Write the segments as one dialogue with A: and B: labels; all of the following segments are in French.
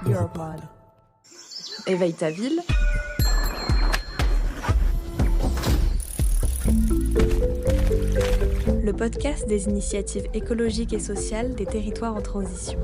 A: Europod. Éveille ta ville. Le podcast des initiatives écologiques et sociales des territoires en transition.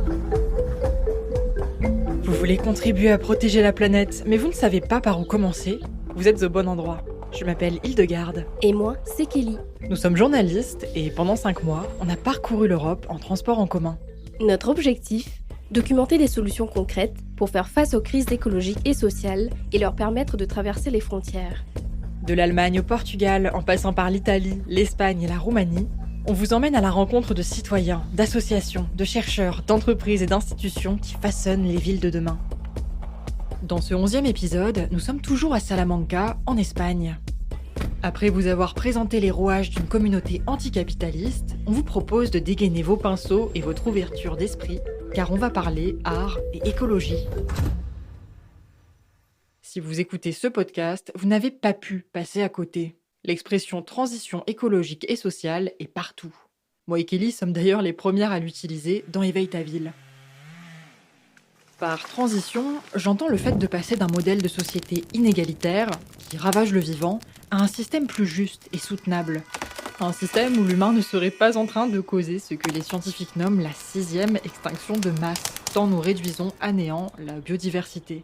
B: Vous voulez contribuer à protéger la planète, mais vous ne savez pas par où commencer? Vous êtes au bon endroit. Je m'appelle Hildegarde.
C: Et moi, c'est Kelly.
B: Nous sommes journalistes et pendant 5 mois, on a parcouru l'Europe en transport en commun.
C: Notre objectif, documenter des solutions concrètes pour faire face aux crises écologiques et sociales et leur permettre de traverser les frontières.
B: De l'Allemagne au Portugal, en passant par l'Italie, l'Espagne et la Roumanie, on vous emmène à la rencontre de citoyens, d'associations, de chercheurs, d'entreprises et d'institutions qui façonnent les villes de demain. Dans ce 11e épisode, nous sommes toujours à Salamanca, en Espagne. Après vous avoir présenté les rouages d'une communauté anticapitaliste, on vous propose de dégainer vos pinceaux et votre ouverture d'esprit, car on va parler art et écologie. Si vous écoutez ce podcast, vous n'avez pas pu passer à côté. L'expression transition écologique et sociale est partout. Moi et Kelly sommes d'ailleurs les premières à l'utiliser dans Éveille ta ville. Par transition, j'entends le fait de passer d'un modèle de société inégalitaire, qui ravage le vivant, à un système plus juste et soutenable. Un système où l'humain ne serait pas en train de causer ce que les scientifiques nomment la 6e extinction de masse, tant nous réduisons à néant la biodiversité.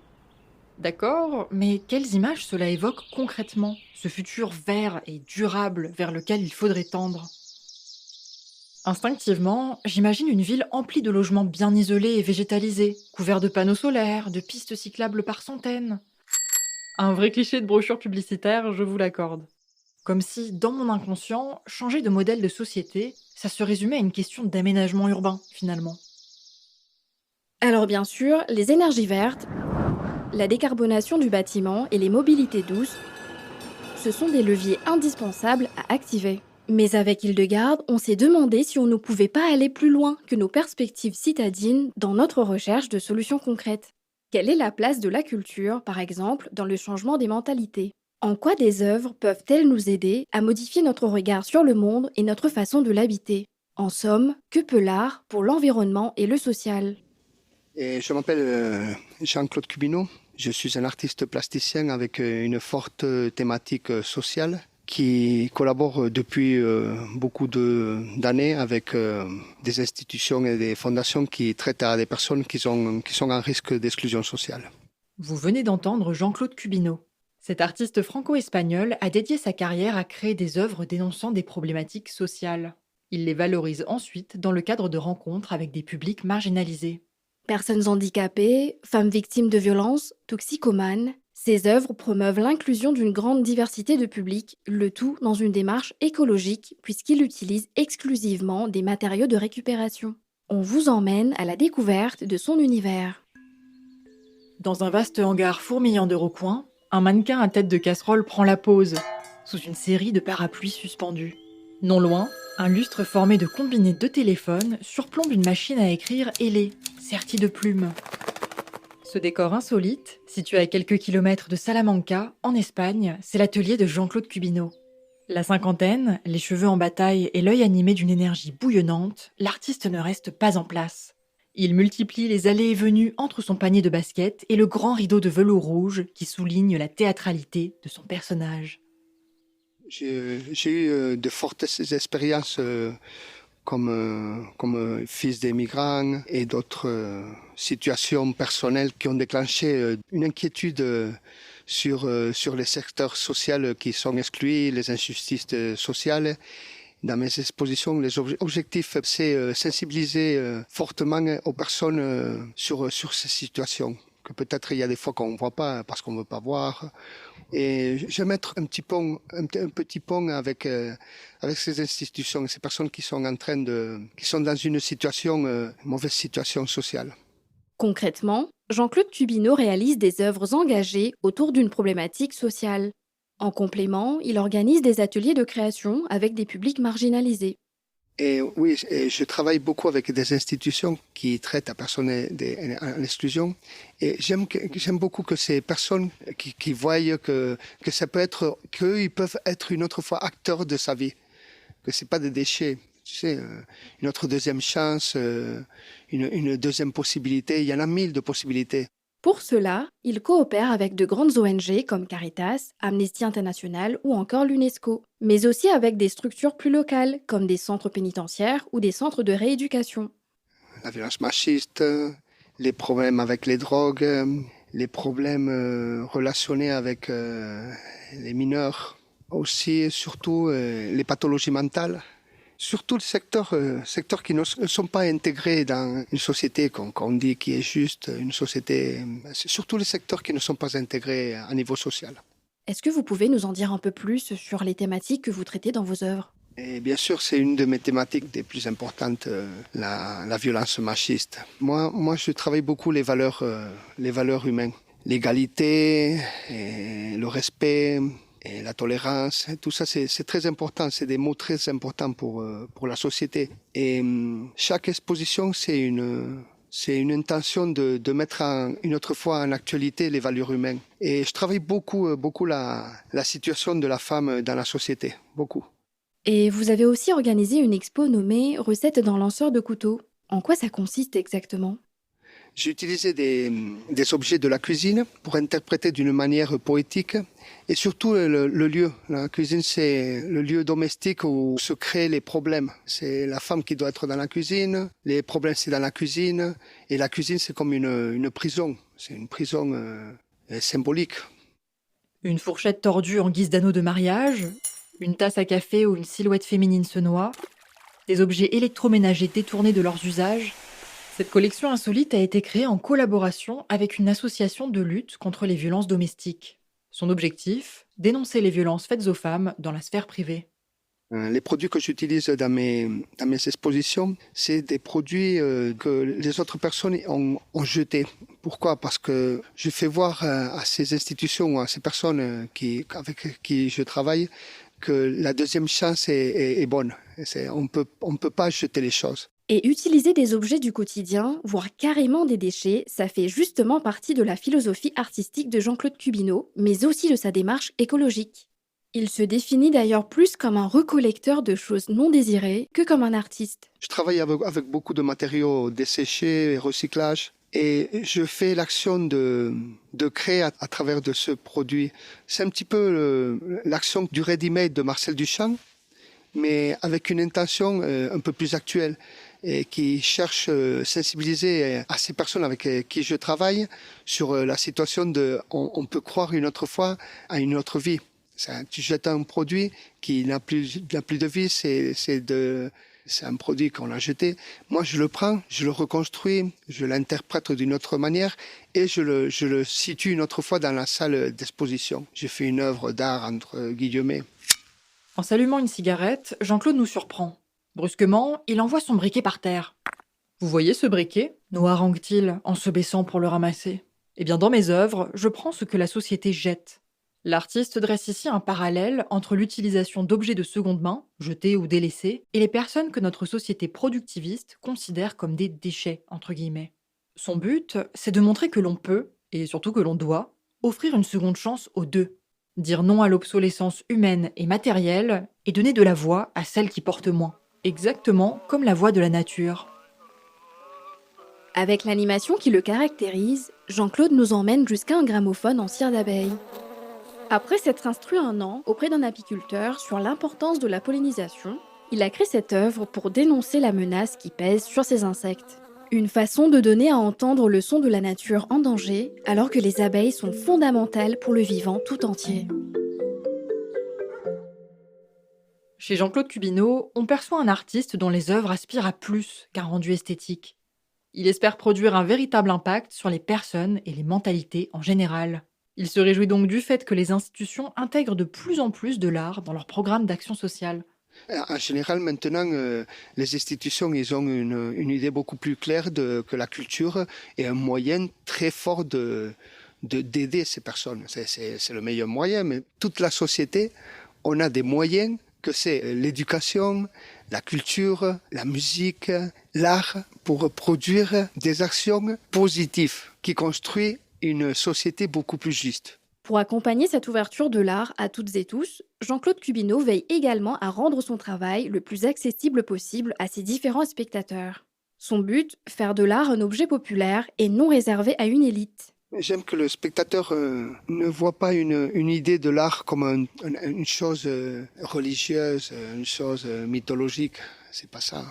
B: D'accord, mais quelles images cela évoque concrètement, ce futur vert et durable vers lequel il faudrait tendre ? Instinctivement, j'imagine une ville emplie de logements bien isolés et végétalisés, couverts de panneaux solaires, de pistes cyclables par centaines. Un vrai cliché de brochure publicitaire, je vous l'accorde. Comme si, dans mon inconscient, changer de modèle de société, ça se résumait à une question d'aménagement urbain, finalement.
C: Alors bien sûr, les énergies vertes, la décarbonation du bâtiment et les mobilités douces, ce sont des leviers indispensables à activer. Mais avec Hildegarde, on s'est demandé si on ne pouvait pas aller plus loin que nos perspectives citadines dans notre recherche de solutions concrètes. Quelle est la place de la culture, par exemple, dans le changement des mentalités ? En quoi des œuvres peuvent-elles nous aider à modifier notre regard sur le monde et notre façon de l'habiter ? En somme, que peut l'art pour l'environnement et le social ?
D: Je m'appelle Jean-Claude Cubineau. Je suis un artiste plasticien avec une forte thématique sociale qui collabore depuis beaucoup d'années avec des institutions et des fondations qui traitent à des personnes qui sont en risque d'exclusion sociale.
B: Vous venez d'entendre Jean-Claude Cubineau. Cet artiste franco-espagnol a dédié sa carrière à créer des œuvres dénonçant des problématiques sociales. Il les valorise ensuite dans le cadre de rencontres avec des publics marginalisés.
C: Personnes handicapées, femmes victimes de violences, toxicomanes, ces œuvres promeuvent l'inclusion d'une grande diversité de publics, le tout dans une démarche écologique puisqu'il utilise exclusivement des matériaux de récupération. On vous emmène à la découverte de son univers.
B: Dans un vaste hangar fourmillant de recoins, un mannequin à tête de casserole prend la pose, sous une série de parapluies suspendus. Non loin, un lustre formé de combinés de téléphones surplombe une machine à écrire ailée, sertie de plumes. Ce décor insolite, situé à quelques kilomètres de Salamanca, en Espagne, c'est l'atelier de Jean-Claude Cubineau. La cinquantaine, les cheveux en bataille et l'œil animé d'une énergie bouillonnante, l'artiste ne reste pas en place. Il multiplie les allées et venues entre son panier de basket et le grand rideau de velours rouge qui souligne la théâtralité de son personnage.
D: J'ai eu de fortes expériences comme fils d'émigrants et d'autres situations personnelles qui ont déclenché une inquiétude sur les secteurs sociaux qui sont exclus, les injustices sociales. Dans mes expositions, les objectifs, c'est sensibiliser fortement aux personnes sur ces situations. Que peut-être il y a des fois qu'on ne voit pas parce qu'on ne veut pas voir. Et je vais mettre un petit pont avec ces institutions, ces personnes qui sont dans une situation, mauvaise situation sociale.
C: Concrètement, Jean-Claude Cubineau réalise des œuvres engagées autour d'une problématique sociale. En complément, il organise des ateliers de création avec des publics marginalisés.
D: Et oui, je travaille beaucoup avec des institutions qui traitent à personnes en exclusion. Et j'aime beaucoup que ces personnes qui voient que ça peut être, qu'ils peuvent être une autre fois acteurs de sa vie, que c'est pas des déchets. Tu sais, une autre deuxième chance, une deuxième possibilité. Il y en a 1000 de possibilités.
C: Pour cela, il coopère avec de grandes ONG comme Caritas, Amnesty International ou encore l'UNESCO, mais aussi avec des structures plus locales comme des centres pénitentiaires ou des centres de rééducation.
D: La violence machiste, les problèmes avec les drogues, les problèmes relationnés avec les mineurs, aussi et surtout les pathologies mentales. Surtout les secteurs qui ne sont pas intégrés dans une société qu'on dit qui est juste, une société. C'est surtout les secteurs qui ne sont pas intégrés à niveau social.
C: Est-ce que vous pouvez nous en dire un peu plus sur les thématiques que vous traitez dans vos œuvres?
D: Et bien sûr, c'est une de mes thématiques des plus importantes, la violence machiste. Moi, je travaille beaucoup les valeurs humaines. L'égalité, et le respect, et la tolérance, tout ça c'est très important, c'est des mots très importants pour la société. Et chaque exposition c'est une intention de mettre une autre fois en actualité les valeurs humaines. Et je travaille beaucoup la situation de la femme dans la société, beaucoup.
C: Et vous avez aussi organisé une expo nommée Recettes dans lanceur de couteaux. En quoi ça consiste exactement?
D: J'ai utilisé des objets de la cuisine pour interpréter d'une manière poétique et surtout le lieu. La cuisine, c'est le lieu domestique où se créent les problèmes. C'est la femme qui doit être dans la cuisine, les problèmes c'est dans la cuisine et la cuisine c'est comme une prison. C'est une prison symbolique.
B: Une fourchette tordue en guise d'anneau de mariage, une tasse à café où une silhouette féminine se noie, des objets électroménagers détournés de leurs usages. Cette collection insolite a été créée en collaboration avec une association de lutte contre les violences domestiques. Son objectif, dénoncer les violences faites aux femmes dans la sphère privée.
D: Les produits que j'utilise dans mes expositions, c'est des produits que les autres personnes ont jetés. Pourquoi? Parce que je fais voir à ces institutions ou à ces personnes avec qui je travaille que la deuxième chance est bonne. On peut pas jeter les choses.
C: Et utiliser des objets du quotidien, voire carrément des déchets, ça fait justement partie de la philosophie artistique de Jean-Claude Cubineau, mais aussi de sa démarche écologique. Il se définit d'ailleurs plus comme un recollecteur de choses non désirées que comme un artiste.
D: Je travaille avec beaucoup de matériaux desséchés et recyclage. Et je fais l'action de créer à travers de ce produit. C'est un petit peu l'action du ready-made de Marcel Duchamp, mais avec une intention un peu plus actuelle et qui cherche à sensibiliser à ces personnes avec qui je travaille sur la situation on peut croire une autre fois à une autre vie. Tu jettes un produit qui n'a plus de vie, c'est un produit qu'on a jeté. Moi, je le prends, je le reconstruis, je l'interprète d'une autre manière et je le situe une autre fois dans la salle d'exposition. J'ai fait une œuvre d'art entre guillemets.
B: En s'allumant une cigarette, Jean-Claude nous surprend. Brusquement, il envoie son briquet par terre. Vous voyez ce briquet ? Nous harangue-t-il en se baissant pour le ramasser. Eh bien, dans mes œuvres, je prends ce que la société jette. L'artiste dresse ici un parallèle entre l'utilisation d'objets de seconde main, jetés ou délaissés, et les personnes que notre société productiviste considère comme des déchets, entre guillemets. Son but, c'est de montrer que l'on peut, et surtout que l'on doit, offrir une seconde chance aux deux. Dire non à l'obsolescence humaine et matérielle, et donner de la voix à celles qui portent moins. Exactement comme la voix de la nature.
C: Avec l'animation qui le caractérise, Jean-Claude nous emmène jusqu'à un gramophone en cire d'abeille. Après s'être instruit un an auprès d'un apiculteur sur l'importance de la pollinisation, il a créé cette œuvre pour dénoncer la menace qui pèse sur ces insectes. Une façon de donner à entendre le son de la nature en danger, alors que les abeilles sont fondamentales pour le vivant tout entier.
B: Chez Jean-Claude Cubineau, on perçoit un artiste dont les œuvres aspirent à plus qu'un rendu esthétique. Il espère produire un véritable impact sur les personnes et les mentalités en général. Il se réjouit donc du fait que les institutions intègrent de plus en plus de l'art dans leurs programmes d'action sociale.
D: En général, maintenant, les institutions ils ont une idée beaucoup plus claire que la culture est un moyen très fort d'aider ces personnes. C'est le meilleur moyen, mais toute la société, on a des moyens que c'est l'éducation, la culture, la musique, l'art, pour produire des actions positives qui construisent une société beaucoup plus juste.
C: Pour accompagner cette ouverture de l'art à toutes et tous, Jean-Claude Cubineau veille également à rendre son travail le plus accessible possible à ses différents spectateurs. Son but, faire de l'art un objet populaire et non réservé à une élite.
D: J'aime que le spectateur ne voit pas une idée de l'art comme une chose religieuse, une chose mythologique. C'est pas ça.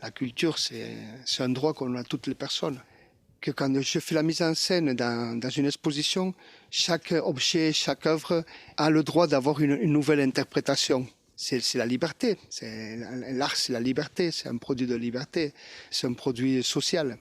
D: La culture, c'est un droit qu'on a toutes les personnes. Que quand je fais la mise en scène dans une exposition, chaque objet, chaque œuvre a le droit d'avoir une nouvelle interprétation. C'est la liberté. L'art, c'est la liberté. C'est un produit de liberté. C'est un produit social.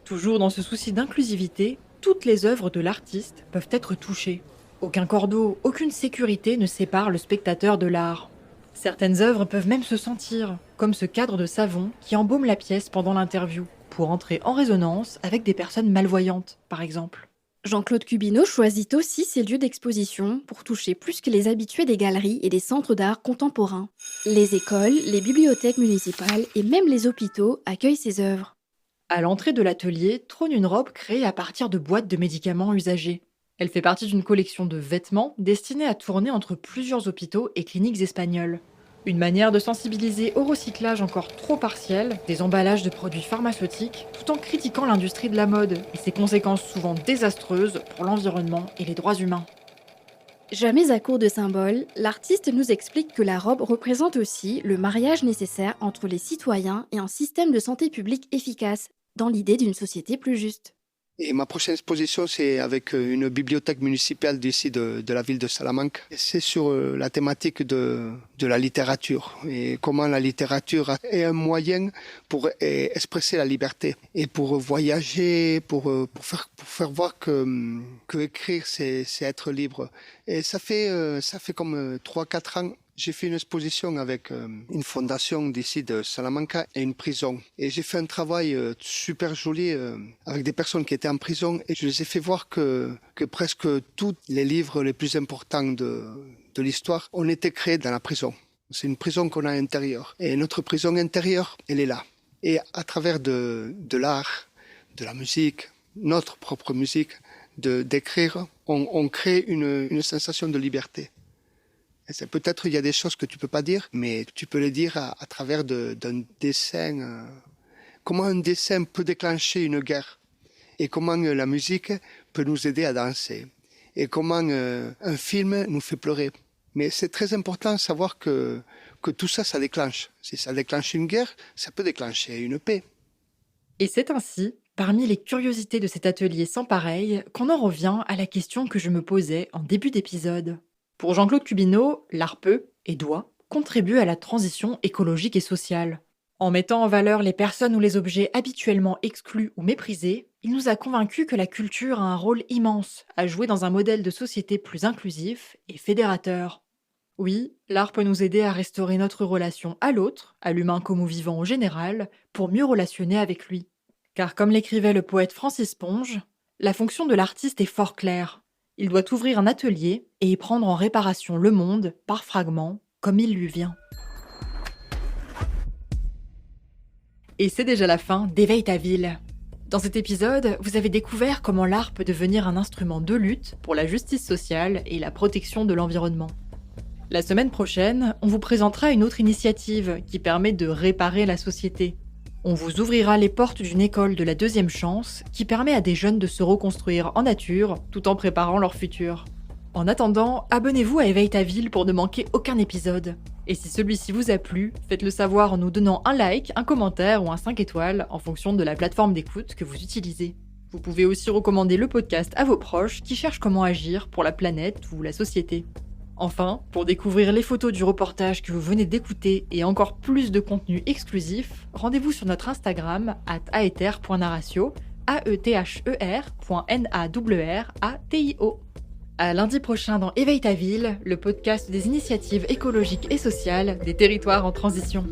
B: Toujours dans ce souci d'inclusivité, toutes les œuvres de l'artiste peuvent être touchées. Aucun cordeau, aucune sécurité ne sépare le spectateur de l'art. Certaines œuvres peuvent même se sentir, comme ce cadre de savon qui embaume la pièce pendant l'interview, pour entrer en résonance avec des personnes malvoyantes, par exemple.
C: Jean-Claude Cubineau choisit aussi ses lieux d'exposition pour toucher plus que les habitués des galeries et des centres d'art contemporains. Les écoles, les bibliothèques municipales et même les hôpitaux accueillent ses œuvres.
B: À l'entrée de l'atelier trône une robe créée à partir de boîtes de médicaments usagés. Elle fait partie d'une collection de vêtements destinés à tourner entre plusieurs hôpitaux et cliniques espagnoles. Une manière de sensibiliser au recyclage encore trop partiel des emballages de produits pharmaceutiques, tout en critiquant l'industrie de la mode et ses conséquences souvent désastreuses pour l'environnement et les droits humains.
C: Jamais à court de symboles, l'artiste nous explique que la robe représente aussi le mariage nécessaire entre les citoyens et un système de santé publique efficace, dans l'idée d'une société plus juste.
D: Et ma prochaine exposition, c'est avec une bibliothèque municipale d'ici de la ville de Salamanque. C'est sur la thématique de la littérature et comment la littérature est un moyen pour expresser la liberté et pour voyager, pour faire voir que écrire, c'est être libre. Et ça fait comme 3-4 ans. J'ai fait une exposition avec une fondation d'ici de Salamanca et une prison. Et j'ai fait un travail super joli avec des personnes qui étaient en prison et je les ai fait voir que presque tous les livres les plus importants de l'histoire ont été créés dans la prison. C'est une prison qu'on a à l'intérieur. Et notre prison intérieure, elle est là. Et à travers de l'art, de la musique, notre propre musique, d'écrire, on crée une sensation de liberté. Peut-être il y a des choses que tu peux pas dire, mais tu peux les dire à travers d'un dessin. Comment un dessin peut déclencher une guerre et comment la musique peut nous aider à danser et comment un film nous fait pleurer. Mais c'est très important de savoir que tout ça, ça déclenche. Si ça déclenche une guerre, ça peut déclencher une paix.
B: Et c'est ainsi, parmi les curiosités de cet atelier sans pareil, qu'on en revient à la question que je me posais en début d'épisode. Pour Jean-Claude Cubineau, l'art peut, et doit, contribuer à la transition écologique et sociale. En mettant en valeur les personnes ou les objets habituellement exclus ou méprisés, il nous a convaincus que la culture a un rôle immense à jouer dans un modèle de société plus inclusif et fédérateur. Oui, l'art peut nous aider à restaurer notre relation à l'autre, à l'humain comme au vivant en général, pour mieux relationner avec lui. Car comme l'écrivait le poète Francis Ponge, la fonction de l'artiste est fort claire. Il doit ouvrir un atelier et y prendre en réparation le monde, par fragments, comme il lui vient. Et c'est déjà la fin d'Éveille ta ville. Dans cet épisode, vous avez découvert comment l'art peut devenir un instrument de lutte pour la justice sociale et la protection de l'environnement. La semaine prochaine, on vous présentera une autre initiative qui permet de réparer la société. On vous ouvrira les portes d'une école de la deuxième chance qui permet à des jeunes de se reconstruire en nature tout en préparant leur futur. En attendant, abonnez-vous à Éveille ta ville pour ne manquer aucun épisode. Et si celui-ci vous a plu, faites-le savoir en nous donnant un like, un commentaire ou un 5 étoiles en fonction de la plateforme d'écoute que vous utilisez. Vous pouvez aussi recommander le podcast à vos proches qui cherchent comment agir pour la planète ou la société. Enfin, pour découvrir les photos du reportage que vous venez d'écouter et encore plus de contenu exclusif, rendez-vous sur notre Instagram @aether.narratio, aether.nawratio. À lundi prochain dans Éveille ta ville, le podcast des initiatives écologiques et sociales des territoires en transition.